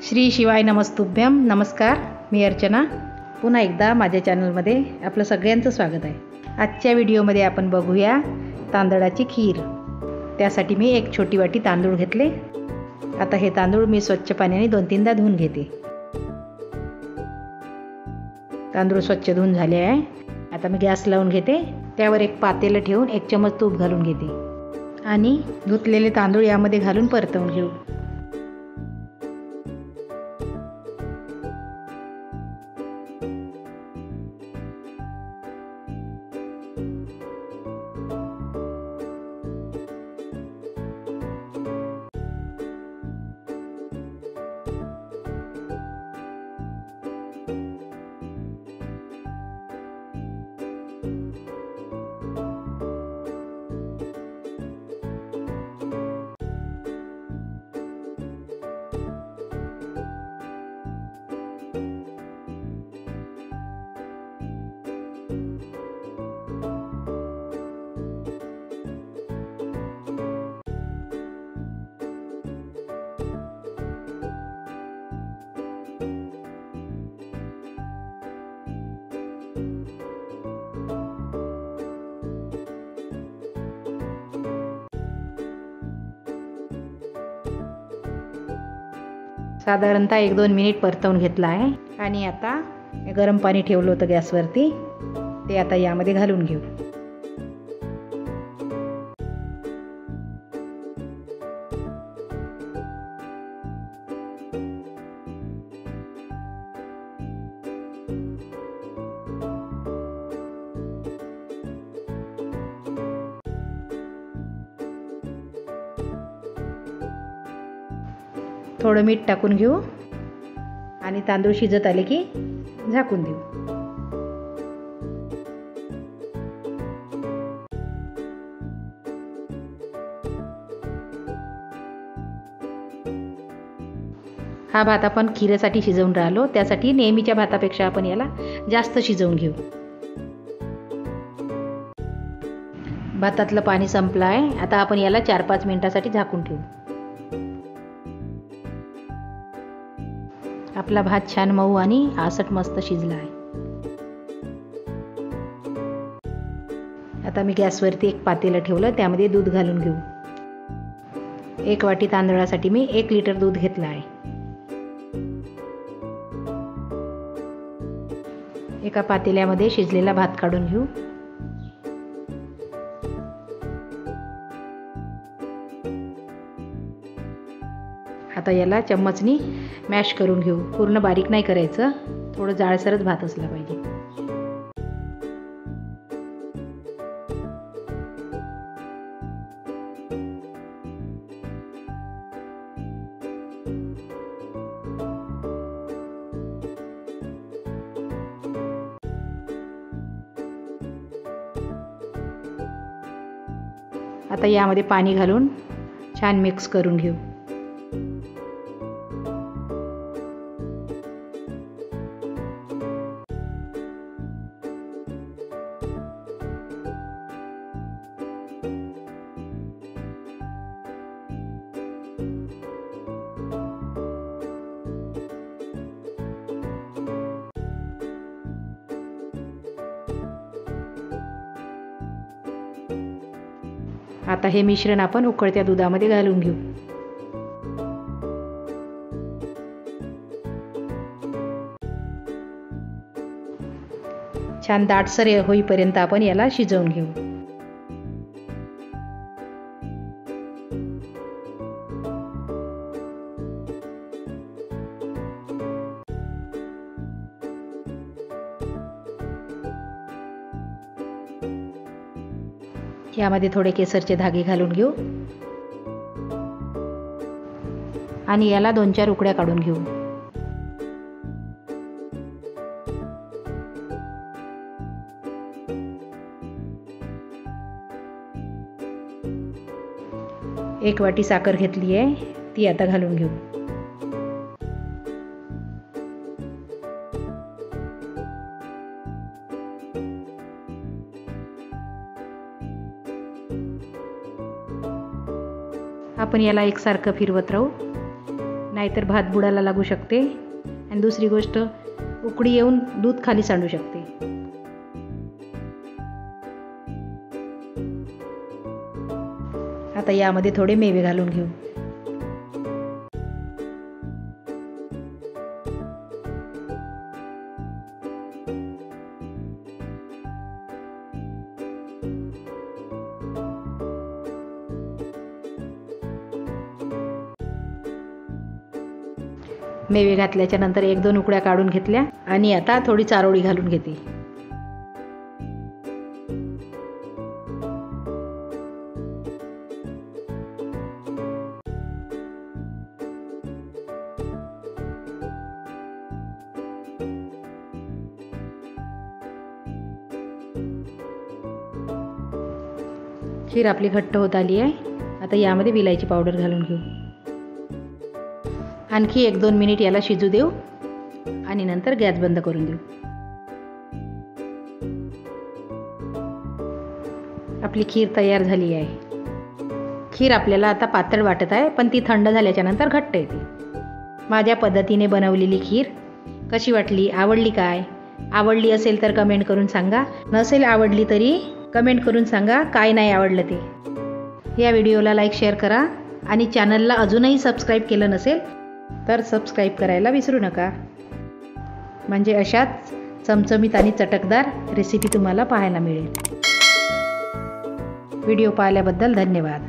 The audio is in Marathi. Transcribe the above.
श्री शिवाय नमस्तुभ्यम. नमस्कार, मी अर्चना. पुन्हा एकदा माझ्या चॅनलमध्ये आपलं सगळ्यांचं स्वागत आहे. आजच्या व्हिडिओमध्ये आपण बघूया तांदळाची खीर. त्यासाठी मी एक छोटी वाटी तांदूळ घेतले. आता हे तांदूळ मी स्वच्छ पाण्याने 2-3दा धुवून घेते. तांदूळ स्वच्छ धुवून झाले आहे. आता मी गॅस लावून घेते. त्यावर एक पातेलं ठेवून 1 चमच तूप घालून घेते आणि धुतलेले तांदूळ यामध्ये घालून परतवून घेऊ. साधारणतः 1-2 मिनिट परतवून घेतला आहे आणि आता गरम पाणी ठेवलं होतं गॅसवरती, ते आता यामध्ये घालून घेऊ. थोडं मीठ टाकून घेऊ आणि तांदूळ शिजत आले की झाकून देऊ. हा भात आपण खीरेसाठी शिजवून राहिलो, त्यासाठी नेहमीच्या भातापेक्षा आपण याला जास्त शिजवून घेऊ. भातातलं पाणी संपलं आहे. आता आपण याला 4-5 मिनिटासाठी झाकून ठेवू. आपला भात छान मऊ आणि आसट मस्त शिजला आहे. आता मी गॅसवरती एक पातेलं ठेवलं, त्यामध्ये दूध घालून घेऊ. 1 वाटी तांदळासाठी मी 1 लिटर दूध घेतलं आहे. एका पातेल्यामध्ये शिजलेला भात काढून घेऊ. आता याला चम्मचनी मॅश करून घेऊ. पूर्ण बारीक नाही करायचं, थोडं जाडसरच भात असला पाहिजे. आता यामध्ये पाणी घालून छान मिक्स करून घेऊ. आता हे मिश्रण आपण उकळत्या दुधामध्ये घालून घेऊ. छान दाटसर होईपर्यंत आपण याला शिजवून घेऊ. यामध्ये थोडे केसरचे धागे घालून घेऊ आणि याला 2-4 उकड्या काढून घेऊ. एक वाटी साखर घेतली आहे, ती आता घालून घेऊ. आपण याला एकसारखं फिरवत राहू. नाहीतर भात बुडाला लागू शकते आणि दुसरी गोष्ट उकळी येऊन दूध खाली सांडू शकते. आता यामध्ये थोडे मेवे घालून घेऊ. मेवे घातल्याच्या नंतर 1-2 उकड्या काढून घेतल्या आणि आता थोडी चारोळी घालून घेते. खीर आपली घट्ट होत आली आहे. आता यामध्ये विलायची पावडर घालून घेऊ. आणखी 1-2 मिनिट याला शिजू देऊ आणि नंतर गॅस बंद करून देऊ. आपली खीर तयार झाली आहे. खीर आपल्याला आता पातळ वाटत आहे, पण ती थंड झाल्याच्या नंतर घट्ट येते. माझ्या पद्धतीने बनवलेली खीर कशी वाटली, आवडली काय? आवडली असेल तर कमेंट करून सांगा. नसेल आवडली तरी कमेंट करून सांगा काय नाही आवडलं ते. या व्हिडिओला लाईक शेअर करा आणि चॅनलला अजूनही सबस्क्राईब केलं नसेल तर सबस्क्राईब करायला विसरू नका. म्हणजे अशाच चमचमीत आणि चटकदार रेसिपी तुम्हाला पाहायला मिळेल. व्हिडिओ पाहिल्याबद्दल धन्यवाद.